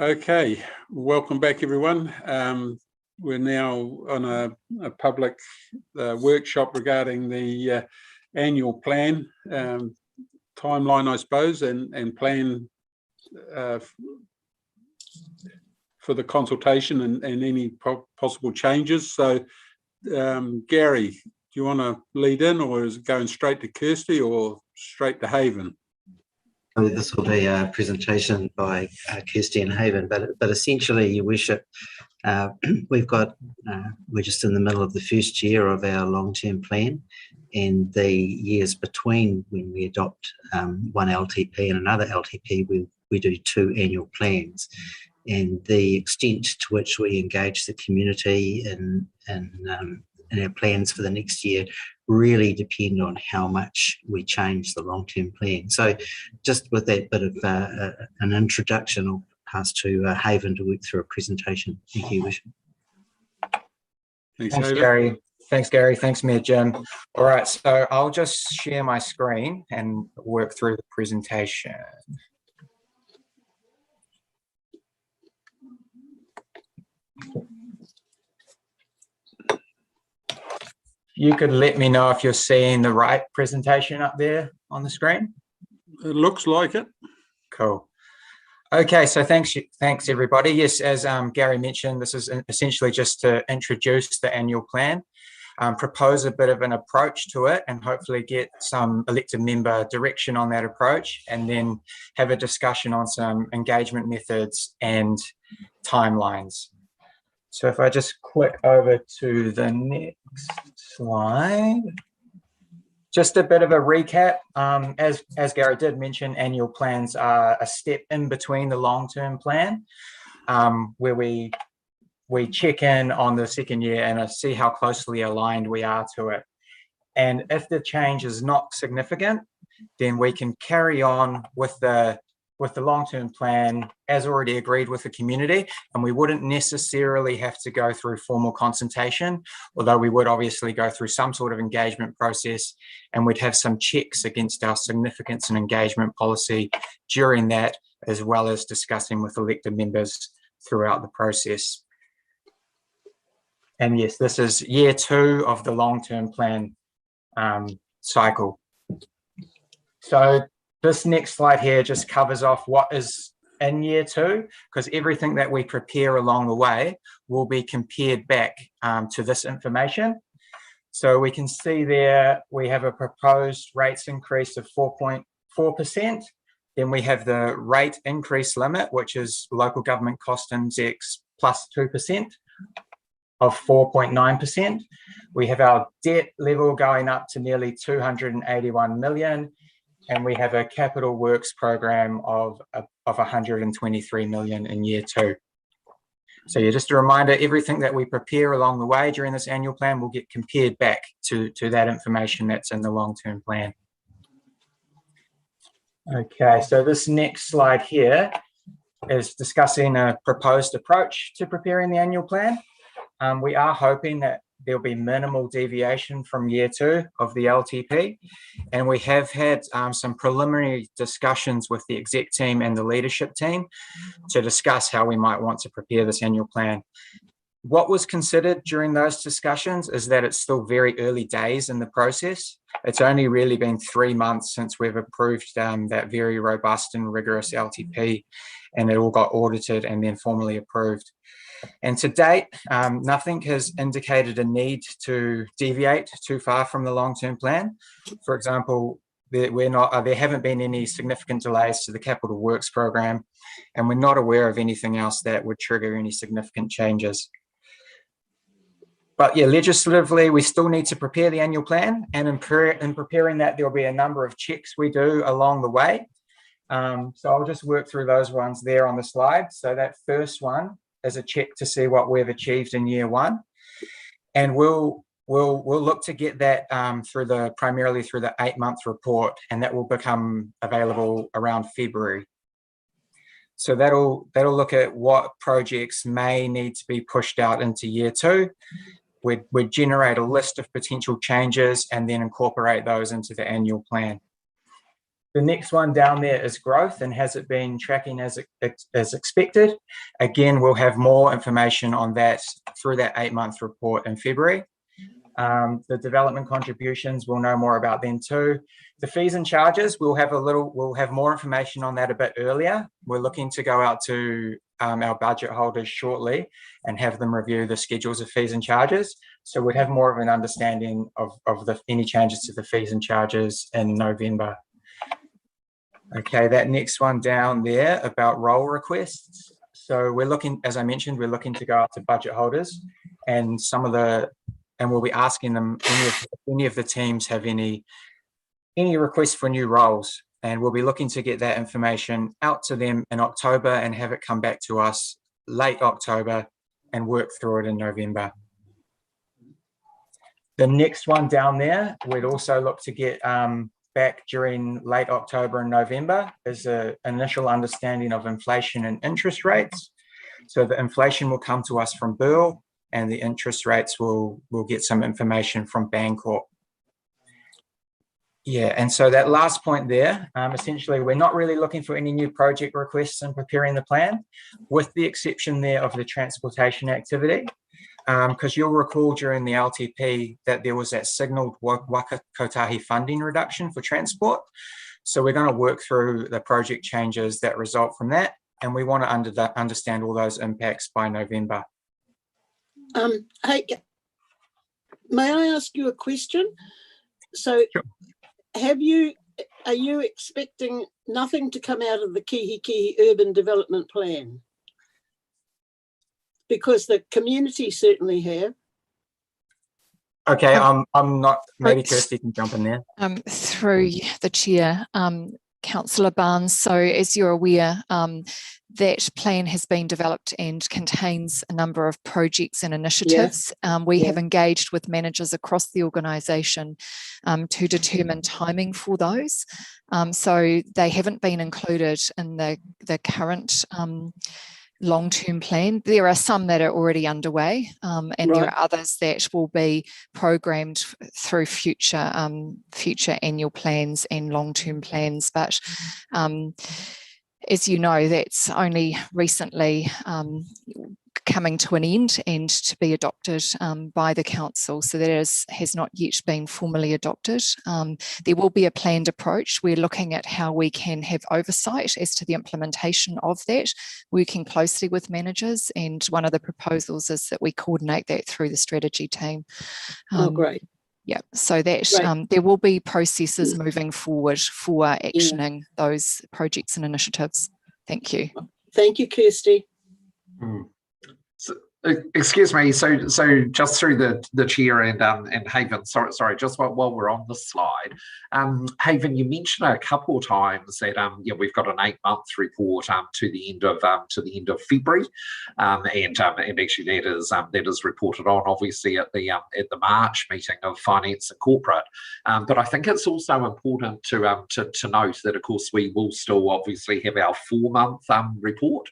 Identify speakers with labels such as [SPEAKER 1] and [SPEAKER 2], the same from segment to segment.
[SPEAKER 1] Okay, welcome back everyone. We're now on a public workshop regarding the annual plan timeline, I suppose, and plan for the consultation and any possible changes. So, Gary, do you want to lead in, or is it going straight to Kirsty or straight to Haven?
[SPEAKER 2] This will be a presentation by Kirsty and Haven, but essentially, Your Worship, we're just in the middle of the first year of our long-term plan, and the years between when we adopt one LTP and another LTP, we do two annual plans, and the extent to which we engage the community in our plans for the next year really depend on how much we change the long-term plan. So just with that bit of an introduction, I'll pass to Haven to work through a presentation. Thank you, Worship.
[SPEAKER 3] Thanks, Gary. Thanks, Gary. Thanks, Mayor Jim. All right, so I'll just share my screen and work through the presentation. You could let me know if you're seeing the right presentation up there on the screen.
[SPEAKER 1] It looks like it.
[SPEAKER 3] Cool. Okay, so thanks everybody. Yes, as Gary mentioned, this is essentially just to introduce the annual plan, propose a bit of an approach to it, and hopefully get some elected member direction on that approach, and then have a discussion on some engagement methods and timelines. So if I just click over to the next slide, just a bit of a recap. As Gary did mention, annual plans are a step in between the long-term plan, where we check in on the second year and see how closely aligned we are to it. And if the change is not significant, then we can carry on with the long-term plan as already agreed with the community, and we wouldn't necessarily have to go through formal consultation, although we would obviously go through some sort of engagement process, and we'd have some checks against our significance and engagement policy during that, as well as discussing with elected members throughout the process. And yes, this is year 2 of the long-term plan cycle. So this next slide here just covers off what is in year 2, because everything that we prepare along the way will be compared back to this information. So we can see there we have a proposed rates increase of 4.4%. Then we have the rate increase limit, which is local government cost index plus 2% of 4.9%. We have our debt level going up to nearly 281 million. And we have a capital works program of 123 million in year 2. So yeah, just a reminder, everything that we prepare along the way during this annual plan will get compared back to that information that's in the long-term plan. Okay, so this next slide here is discussing a proposed approach to preparing the annual plan. We are hoping that there'll be minimal deviation from year 2 of the LTP. And we have had some preliminary discussions with the exec team and the leadership team to discuss how we might want to prepare this annual plan. What was considered during those discussions is that it's still very early days in the process. It's only really been 3 months since we've approved that very robust and rigorous LTP, and it all got audited and then formally approved. And to date, nothing has indicated a need to deviate too far from the long-term plan. For example, there haven't been any significant delays to the capital works program, and we're not aware of anything else that would trigger any significant changes. But yeah, legislatively, we still need to prepare the annual plan, and in preparing that, there'll be a number of checks we do along the way. So I'll just work through those ones there on the slide. So that first one is a check to see what we've achieved in year 1, and we'll look to get that primarily through the 8-month report, and that will become available around February. So that'll look at what projects may need to be pushed out into year 2. We'd generate a list of potential changes and then incorporate those into the annual plan. The next one down there is growth, and has it been tracking as expected? Again, we'll have more information on that through that 8-month report in February. The development contributions, we'll know more about them too. The fees and charges, we'll have more information on that a bit earlier. We're looking to go out to our budget holders shortly and have them review the schedules of fees and charges. So we'd have more of an understanding of any changes to the fees and charges in November. Okay, that next one down there about role requests. So we're looking, as I mentioned, we're looking to go out to budget holders, and we'll be asking them if any of the teams have any requests for new roles, and we'll be looking to get that information out to them in October and have it come back to us late October and work through it in November. The next one down there, we'd also look to get back during late October and November is an initial understanding of inflation and interest rates. So the inflation will come to us from Burl, and the interest rates will get some information from Bancorp. Yeah, and so that last point there, essentially, we're not really looking for any new project requests in preparing the plan, with the exception there of the transportation activity. Because you'll recall during the LTP that there was that signalled Waka Kotahi funding reduction for transport. So we're going to work through the project changes that result from that, and we want to understand all those impacts by November.
[SPEAKER 4] Hey, may I ask you a question? So,
[SPEAKER 3] sure.
[SPEAKER 4] Are you expecting nothing to come out of the Kihikihi Urban Development Plan? Because the community certainly have.
[SPEAKER 3] Okay, I'm not. Maybe Kirsty can jump in there.
[SPEAKER 5] Through the chair, Councillor Barnes. So, as you're aware, that plan has been developed and contains a number of projects and initiatives. We have engaged with managers across the organisation to determine timing for those. So they haven't been included in the current long-term plan. There are some that are already underway, and there are others that will be programmed through future annual plans and long-term plans. But as you know, that's only recently coming to an end and to be adopted by the council. So that has not yet been formally adopted. There will be a planned approach. We're looking at how we can have oversight as to the implementation of that, working closely with managers. And one of the proposals is that we coordinate that through the strategy team.
[SPEAKER 4] Oh, great.
[SPEAKER 5] Yeah, so that there will be processes moving forward for actioning those projects and initiatives. Thank you.
[SPEAKER 4] Thank you, Kirsty.
[SPEAKER 6] So, excuse me. So just through the chair and Haven. Sorry. Just while we're on the slide, Haven, you mentioned a couple of times that we've got an 8-month report to the end of February, and actually that is reported on obviously at the March meeting of Finance and Corporate. But I think it's also important to note that of course we will still obviously have our 4-month report,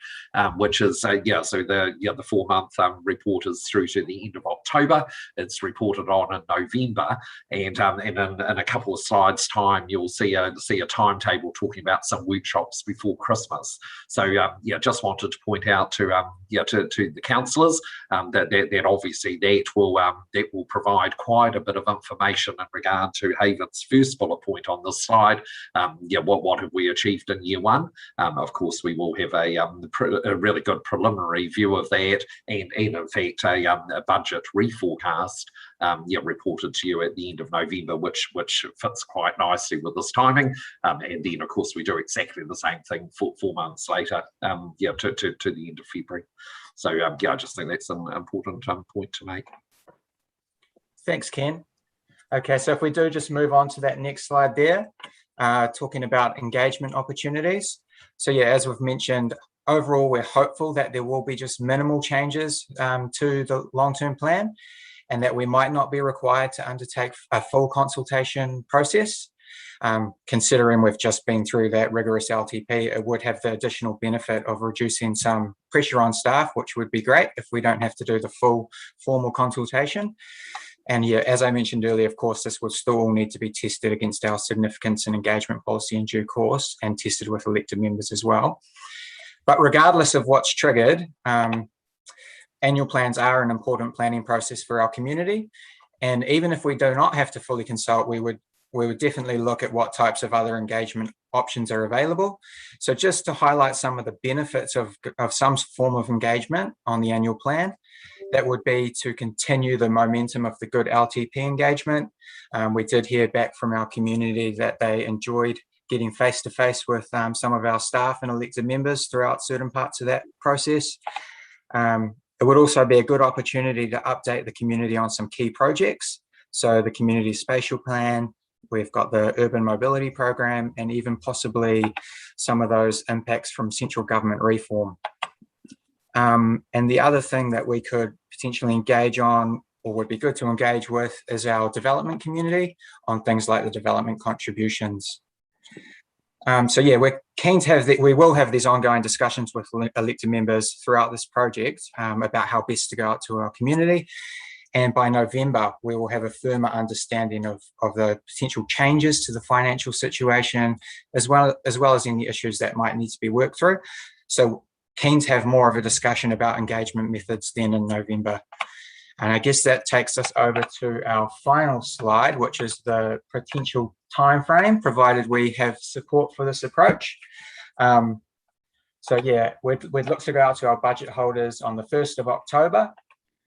[SPEAKER 6] which is so the 4-month report is through to the end of October. It's reported on in November, and in a couple of slides' time, you'll see a timetable talking about some workshops before Christmas. So just wanted to point out to the councillors that obviously that will provide quite a bit of information in regard to Haven's first bullet point on this slide. What have we achieved in year one? Of course, we will have a really good preliminary view of that, and in fact a budget reforecast reported to you at the end of November, which fits quite nicely with this timing. And then of course we do exactly the same thing 4 months later, to the end of February. So I just think that's an important point to make.
[SPEAKER 3] Thanks, Ken. Okay, so if we do just move on to that next slide there, talking about engagement opportunities. So as we've mentioned, overall, we're hopeful that there will be just minimal changes to the long-term plan, and that we might not be required to undertake a full consultation process. Considering we've just been through that rigorous LTP, it would have the additional benefit of reducing some pressure on staff, which would be great if we don't have to do the full formal consultation. And yeah, as I mentioned earlier, of course, this will still all need to be tested against our significance and engagement policy in due course, and tested with elected members as well. But regardless of what's triggered, annual plans are an important planning process for our community. And even if we do not have to fully consult, we would definitely look at what types of other engagement options are available. So just to highlight some of the benefits of some form of engagement on the annual plan, that would be to continue the momentum of the good LTP engagement. We did hear back from our community that they enjoyed getting face-to-face with some of our staff and elected members throughout certain parts of that process. It would also be a good opportunity to update the community on some key projects. So the community spatial plan, we've got the urban mobility program, and even possibly some of those impacts from central government reform. And the other thing that we could potentially engage on, or would be good to engage with, is our development community on things like the development contributions. So yeah, we're keen to have we will have these ongoing discussions with elected members throughout this project about how best to go out to our community. And by November, we will have a firmer understanding of the potential changes to the financial situation, as well as any issues that might need to be worked through. So keen to have more of a discussion about engagement methods then in November. And I guess that takes us over to our final slide, which is the potential timeframe, provided we have support for this approach. So yeah, we'd look to go out to our budget holders on the 1st of October,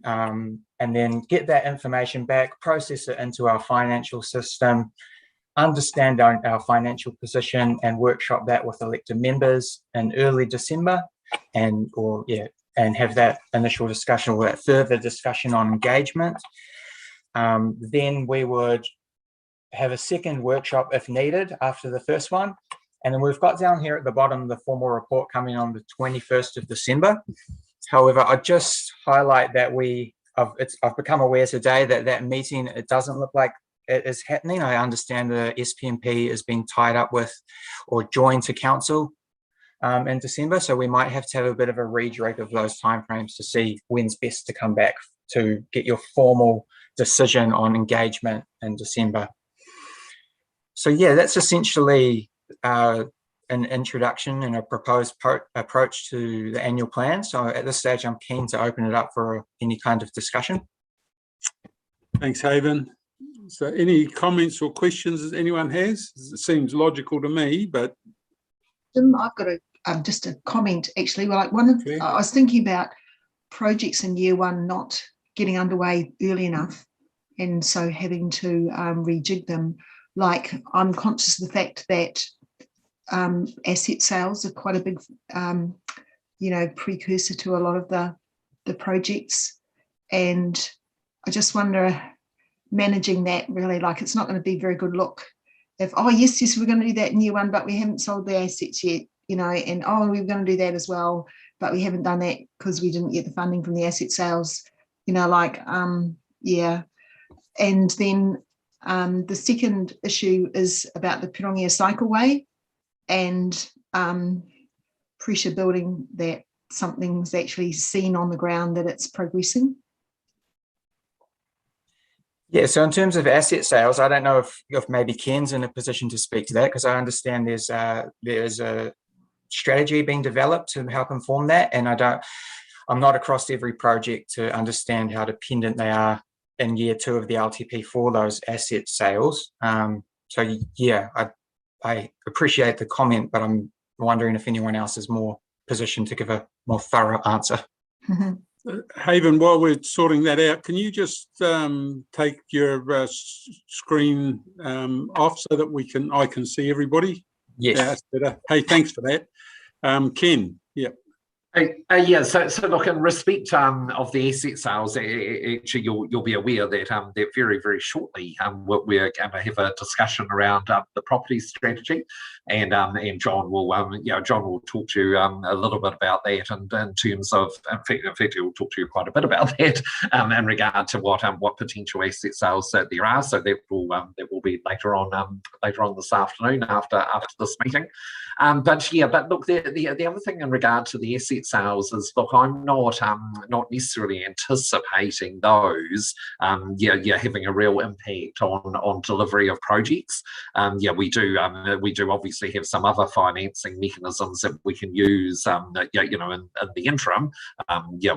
[SPEAKER 3] and then get that information back, process it into our financial system, understand our financial position, and workshop that with elected members in early December, and have that initial discussion or that further discussion on engagement. Then we would have a second workshop if needed after the first one. And then we've got down here at the bottom the formal report coming on the 21st of December. However, I just highlight that I've become aware today that meeting, it doesn't look like it is happening. I understand the SPMP is being tied up with or joined to council in December. So we might have to have a bit of a rejig of those timeframes to see when's best to come back to get your formal decision on engagement in December. So yeah, that's essentially an introduction and a proposed approach to the annual plan. So at this stage, I'm keen to open it up for any kind of discussion.
[SPEAKER 1] Thanks, Haven. So any comments or questions that anyone has? It seems logical to me, but
[SPEAKER 7] Jim, I've got just a comment actually. Like I was thinking about projects in year one not getting underway early enough, and so having to rejig them. Like, I'm conscious of the fact that asset sales are quite a big, precursor to a lot of the projects, and I just wonder, managing that really, like, it's not going to be a very good look if, oh yes, we're going to do that in year one, but we haven't sold the assets yet, and oh, we're going to do that as well, but we haven't done that because we didn't get the funding from the asset sales, yeah. And then the second issue is about the Pirongia Cycleway, and pressure building that something's actually seen on the ground that it's progressing.
[SPEAKER 3] Yeah, so in terms of asset sales, I don't know if maybe Ken's in a position to speak to that, because I understand there's a strategy being developed to help inform that, and I'm not across every project to understand how dependent they are in year two of the LTP for those asset sales. So yeah, I appreciate the comment, but I'm wondering if anyone else is more positioned to give a more thorough answer.
[SPEAKER 7] Mm-hmm.
[SPEAKER 1] Haven, while we're sorting that out, can you just take your screen off so that I can see everybody?
[SPEAKER 3] Yes.
[SPEAKER 1] Yeah, that's better. Hey, thanks for that. Ken, yeah.
[SPEAKER 6] Yeah, so look, in respect of the asset sales, actually you'll be aware that very, very shortly we're going to have a discussion around the property strategy, and John will talk to you a little bit about that, and in terms of, in fact he'll talk to you quite a bit about that in regard to what potential asset sales that there are. So that will be later on this afternoon after this meeting. But look, the other thing in regard to the asset sales is, look, I'm not necessarily anticipating those having a real impact on delivery of projects. We do obviously have some other financing mechanisms that we can use in the interim,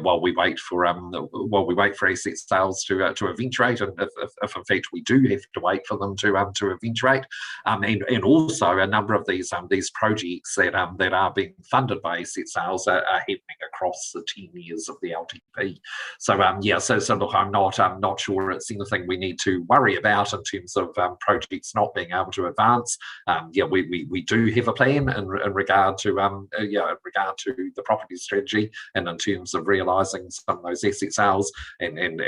[SPEAKER 6] while we wait for asset sales to eventuate, and if in fact we do have to wait for them to eventuate, and also a number of these projects that are being funded by asset sales are happening across the 10 years of the LTP. So look, I'm not sure it's anything we need to worry about in terms of projects not being able to advance. We do have a plan in regard to the property strategy, and in terms of realising some of those asset sales, and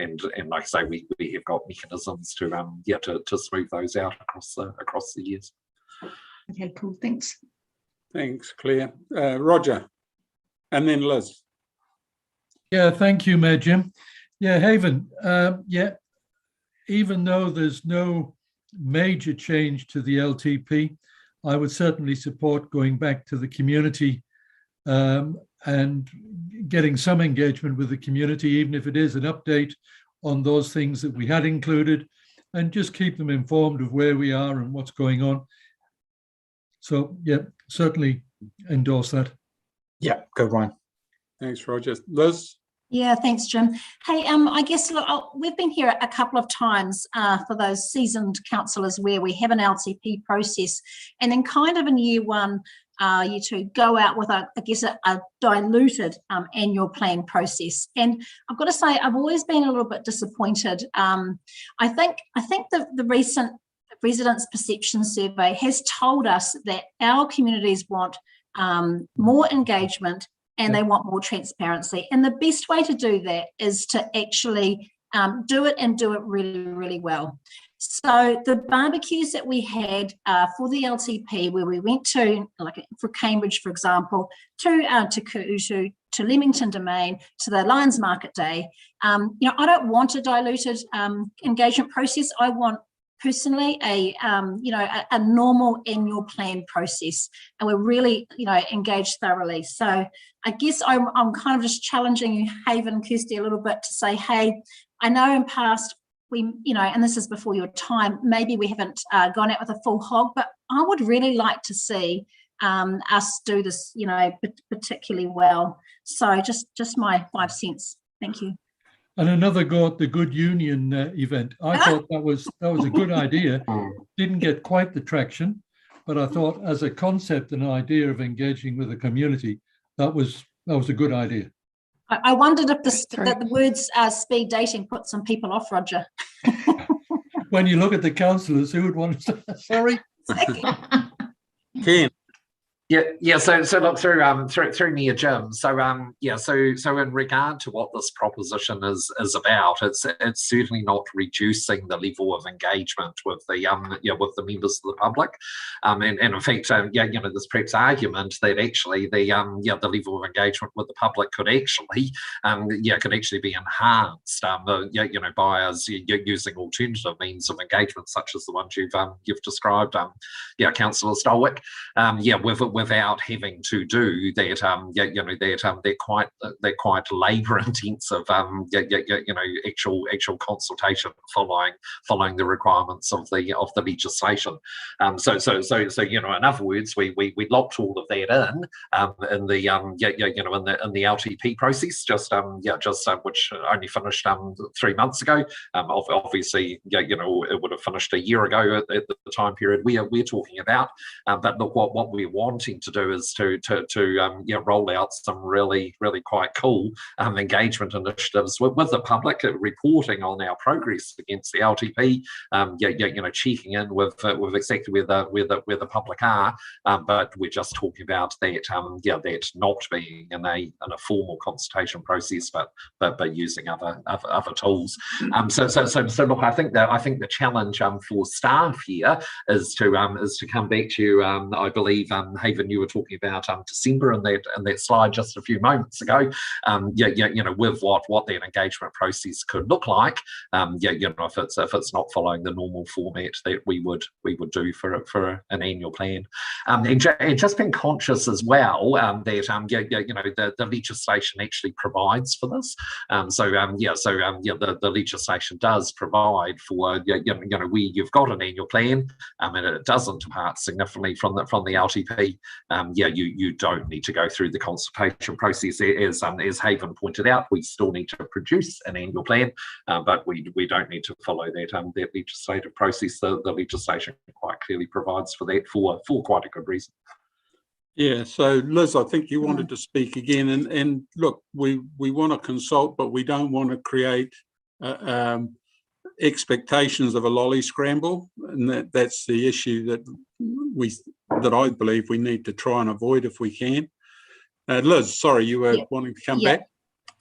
[SPEAKER 6] like I say, we have got mechanisms to smooth those out across the years.
[SPEAKER 7] Okay, cool. Thanks.
[SPEAKER 1] Thanks, Claire. Roger, and then Liz.
[SPEAKER 8] Yeah, thank you, Mayor Jim. Yeah, Haven. Even though there's no major change to the LTP, I would certainly support going back to the community and getting some engagement with the community, even if it is an update on those things that we had included, and just keep them informed of where we are and what's going on. So, yeah, certainly endorse that.
[SPEAKER 3] Yeah, good one.
[SPEAKER 1] Thanks, Roger. Liz?
[SPEAKER 9] Yeah, thanks, Jim. Hey, I guess we've been here a couple of times for those seasoned councillors where we have an LTP process, and then kind of in year one, you two go out with a diluted annual plan process. And I've got to say, I've always been a little bit disappointed. I think the recent residents' perception survey has told us that our communities want more engagement, and they want more transparency. And the best way to do that is to actually do it really, really well. So the barbecues that we had for the LTP, where we went to, like for Cambridge, for example, to Kuutu, to Leamington Domain, to the Lions Market Day, I don't want a diluted engagement process. I want personally a normal annual plan process, and we're really engaged thoroughly. So I guess I'm kind of just challenging you, Haven, Kirsty, a little bit to say, hey, I know in past we and this is before your time, maybe we haven't gone out with a full hog, but I would really like to see us do this particularly well. So just my 5 cents. Thank you.
[SPEAKER 8] And another go at the Good Union event. I thought that was a good idea. Didn't get quite the traction, but I thought as a concept and idea of engaging with the community, that was a good idea.
[SPEAKER 9] I wondered if the words speed dating put some people off, Roger.
[SPEAKER 8] When you look at the councillors, who would want to say, sorry?
[SPEAKER 1] Ken.
[SPEAKER 6] Yeah. So look through me, Jim. So in regard to what this proposition is about, it's certainly not reducing the level of engagement with the members of the public, and in fact, there's perhaps argument that actually the level of engagement with the public could actually be enhanced by us using alternative means of engagement such as the ones you've described, Councillor Stolwick, without having to do that, they're quite labour intensive, actual consultation following the requirements of the legislation. So in other words, we locked all of that in the LTP process, which only finished 3 months ago. Obviously, it would have finished a year ago at the time period we're talking about. But look, what we're wanting to do is to roll out some really quite cool engagement initiatives with the public, reporting on our progress against the LTP, checking in with exactly where the public are, but we're just talking about that not being in a formal consultation process, but using other tools. So look, I think the challenge for staff here is to come back to you, I believe, Haven, Haven, you were talking about December in that slide just a few moments ago. With what that engagement process could look like. If it's not following the normal format that we would do for an annual plan, and just being conscious as well that the legislation actually provides for this. The legislation does provide for where you've got an annual plan, and it doesn't depart significantly from the LTP. You don't need to go through the consultation process. As Haven pointed out, we still need to produce an annual plan, but we don't need to follow that legislative process. The legislation quite clearly provides for that for quite a good reason.
[SPEAKER 1] Yeah, so Liz, I think you wanted to speak again, and look, we want to consult, but we don't want to create expectations of a lolly scramble, and that's the issue that I believe we need to try and avoid if we can. Liz, sorry, you were wanting to come back.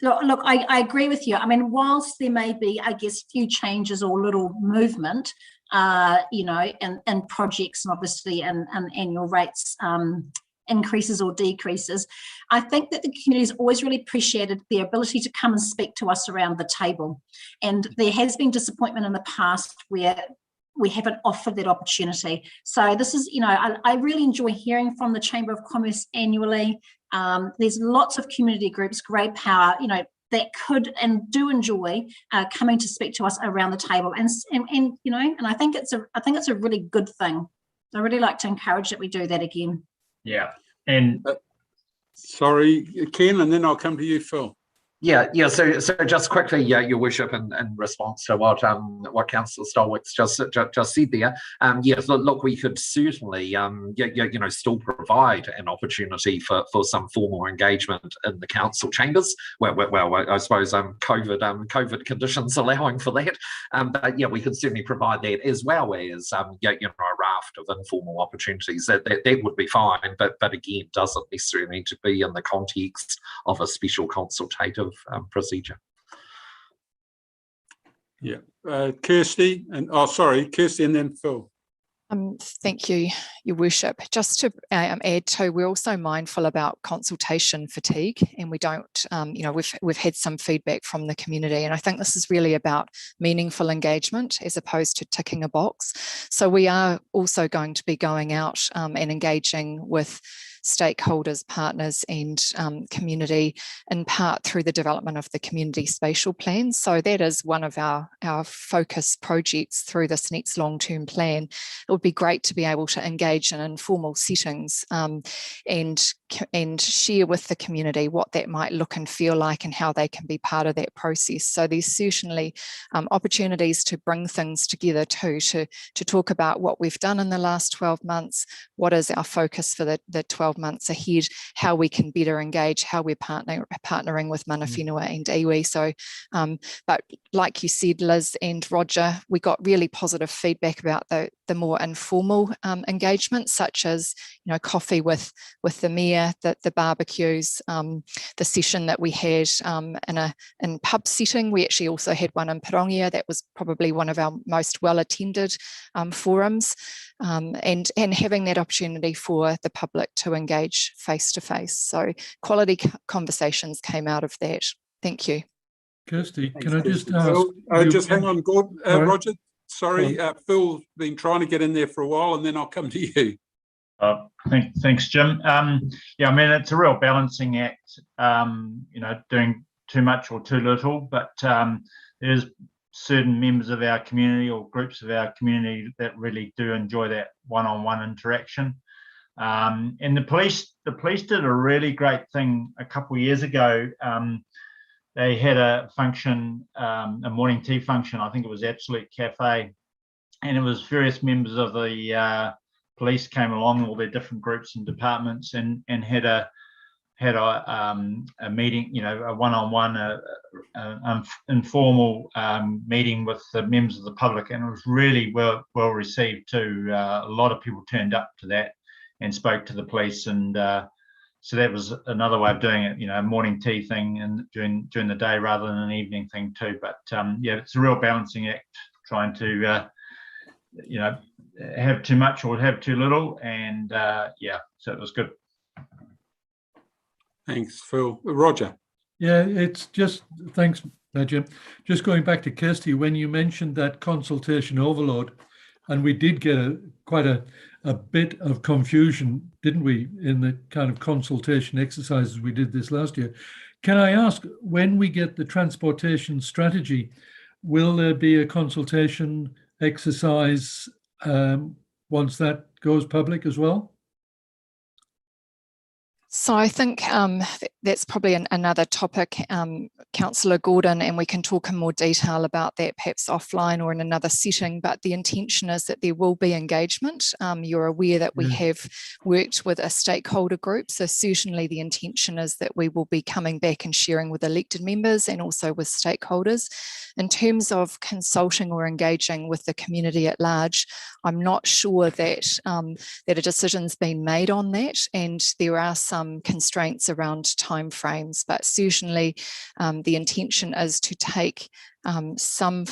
[SPEAKER 9] Look, I agree with you. I mean, whilst there may be, I guess, few changes or little movement, and projects, and obviously, and annual rates increases or decreases, I think that the community has always really appreciated the ability to come and speak to us around the table. And there has been disappointment in the past where we haven't offered that opportunity. So this is, I really enjoy hearing from the Chamber of Commerce annually. There's lots of community groups, Great Power, that could and do enjoy coming to speak to us around the table. And I think it's a really good thing. I really like to encourage that we do that again.
[SPEAKER 10] Yeah, and
[SPEAKER 6] sorry, Ken, and then I'll come to you, Phil. Yeah. So just quickly, Your Worship, in response to what Councillor Stolwicks just said there. Look, we could certainly still provide an opportunity for some formal engagement in the council chambers. Well, I suppose COVID conditions allowing for that. But we could certainly provide that, as well as a raft of informal opportunities. That would be fine. But again, doesn't necessarily need to be in the context of a special consultative procedure. Kirsty, and then Phil.
[SPEAKER 5] Thank you, Your Worship. Just to add to, we're also mindful about consultation fatigue, and we don't, we've had some feedback from the community, and I think this is really about meaningful engagement as opposed to ticking a box. So we are also going to be going out and engaging with stakeholders, partners and community, in part through the development of the community spatial plan. So that is one of our focus projects through this next long-term plan. It would be great to be able to engage in informal settings and share with the community what that might look and feel like and how they can be part of that process. So there's certainly opportunities to bring things together too, to talk about what we've done in the last 12 months, what is our focus for the 12 months ahead, how we can better engage, how we're partnering with Mana Whenua and iwi. So, but like you said, Liz and Roger, we got really positive feedback about the more informal engagement, such as coffee with the mayor, the barbecues, the session that we had in pub setting. We actually also had one in Pirongia. That was probably one of our most well attended forums, and having that opportunity for the public to engage face to face. So quality conversations came out of that. Thank you.
[SPEAKER 8] Kirsty,
[SPEAKER 1] Thanks,
[SPEAKER 8] can I just ask?
[SPEAKER 1] just hang on, Gordon, Roger. Sorry, Phil's been trying to get in there for a while, and then I'll come to you.
[SPEAKER 10] Thanks, Jim. It's a real balancing act, doing too much or too little, but there's certain members of our community or groups of our community that really do enjoy that one-on-one interaction. And the police did a really great thing a couple of years ago. They had a function, a morning tea function. I think it was Absolute Cafe, and it was various members of the police came along, all their different groups and departments, and had a meeting, a one-on-one, informal meeting with the members of the public, and it was really well received too. A lot of people turned up to that and spoke to the police, and so that was another way of doing it, a morning tea thing and during the day rather than an evening thing too. But it's a real balancing act, trying to have too much or have too little, and so it was good.
[SPEAKER 1] Thanks, Phil. Roger.
[SPEAKER 8] Yeah, it's just, thanks, Jim. Just going back to Kirsty, when you mentioned that consultation overload, and we did get quite a bit of confusion, didn't we, in the kind of consultation exercises we did this last year. Can I ask, when we get the transportation strategy, will there be a consultation exercise once that goes public as well?
[SPEAKER 5] So I think that's probably another topic, Councillor Gordon, and we can talk in more detail about that perhaps offline or in another setting, but the intention is that there will be engagement. You're aware that we have worked with a stakeholder group, so certainly the intention is that we will be coming back and sharing with elected members and also with stakeholders. In terms of consulting or engaging with the community at large, I'm not sure that, that a decision's been made on that, and there are some constraints around timeframes, but certainly the intention is to take some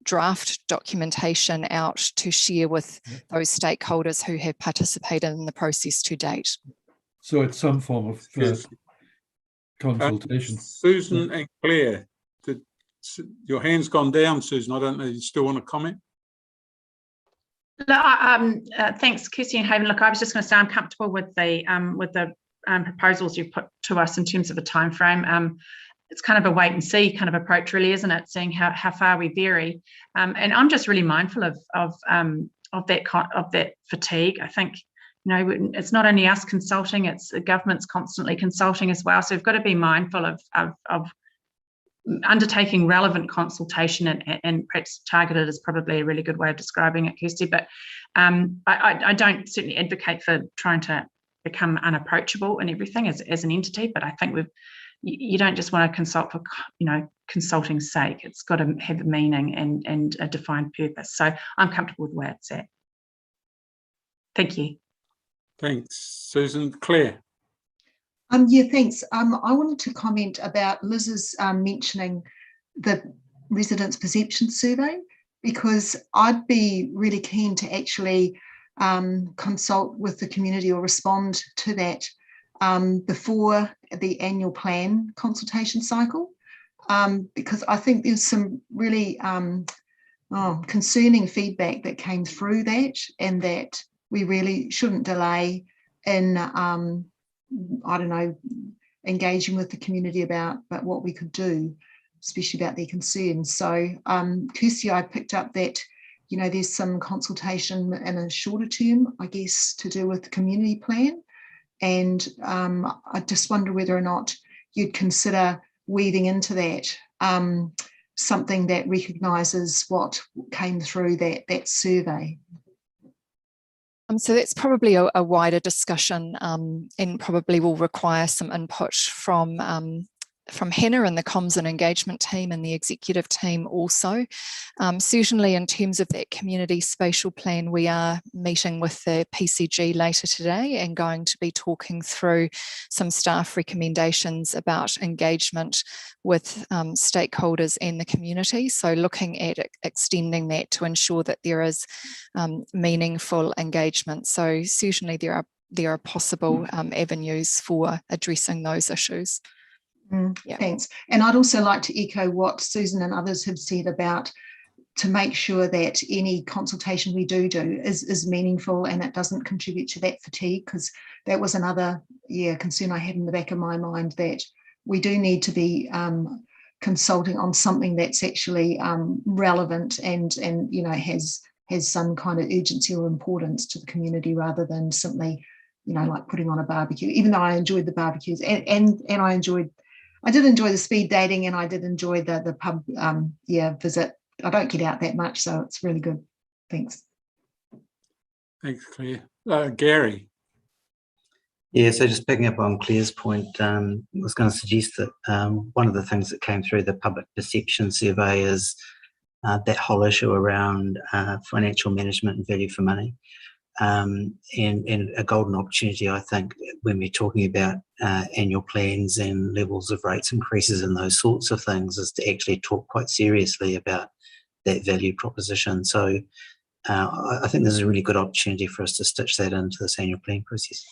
[SPEAKER 5] draft documentation out to share with those stakeholders who have participated in the process to date.
[SPEAKER 8] So it's some form of consultation.
[SPEAKER 1] Susan and Claire, your hand's gone down, Susan. I don't know, you still want to comment?
[SPEAKER 11] Thanks, Kirsty and Haven. Look, I was just going to say I'm comfortable with the proposals you've put to us in terms of a time frame. It's kind of a wait and see kind of approach, really, isn't it? Seeing how far we vary, and I'm just really mindful of that fatigue. I think it's not only us consulting; it's the government's constantly consulting as well. So we've got to be mindful of undertaking relevant consultation, and perhaps targeted is probably a really good way of describing it, Kirsty. But I don't certainly advocate for trying to become unapproachable and everything as an entity, but I think you don't just want to consult for consulting's sake. It's got to have a meaning and a defined purpose. So I'm comfortable with where it's at. Thank you.
[SPEAKER 1] Thanks, Susan. Claire.
[SPEAKER 7] Yeah, thanks. I wanted to comment about Liz's mentioning the residents' perception survey, because I'd be really keen to actually consult with the community or respond to that before the annual plan consultation cycle, because I think there's some really concerning feedback that came through that, and that we really shouldn't delay in engaging with the community about what we could do, especially about their concerns. So Kirsty, I picked up that there's some consultation in a shorter term, I guess, to do with the community plan. And I just wonder whether or not you'd consider weaving into that something that recognises what came through that survey.
[SPEAKER 5] So that's probably a wider discussion, and probably will require some input from Hannah and the comms and engagement team and the executive team also. Certainly in terms of that community spatial plan, we are meeting with the PCG later today and going to be talking through some staff recommendations about engagement with stakeholders and the community. So looking at extending that to ensure that there is meaningful engagement. So certainly there are possible avenues for addressing those issues.
[SPEAKER 7] Yeah. Thanks. And I'd also like to echo what Susan and others have said about to make sure that any consultation we do is meaningful and it doesn't contribute to that fatigue, because that was another concern I had in the back of my mind, that we do need to be consulting on something that's actually relevant and has some kind of urgency or importance to the community, rather than simply like putting on a barbecue. Even though I enjoyed the barbecues and I did enjoy the speed dating, and I did enjoy the pub visit. I don't get out that much, so it's really good. Thanks.
[SPEAKER 1] Thanks, Claire. Gary.
[SPEAKER 2] Yeah, so just picking up on Claire's point, I was going to suggest that one of the things that came through the public perception survey is that whole issue around financial management and value for money. And a golden opportunity, I think, when we're talking about annual plans and levels of rates increases and those sorts of things, is to actually talk quite seriously about that value proposition. So I think this is a really good opportunity for us to stitch that into this annual planning process.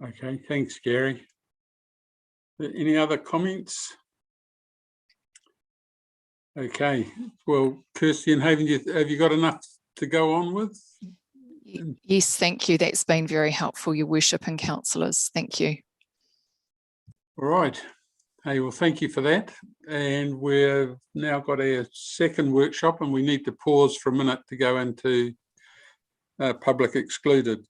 [SPEAKER 1] Okay, thanks, Gary. Any other comments? Okay, well, Kirsty and Haven, have you got enough to go on with?
[SPEAKER 5] Yes, thank you. That's been very helpful, Your Worship and councillors. Thank you.
[SPEAKER 1] All right. Hey, well, thank you for that. And we've now got our second workshop, and we need to pause for a minute to go into public excluded.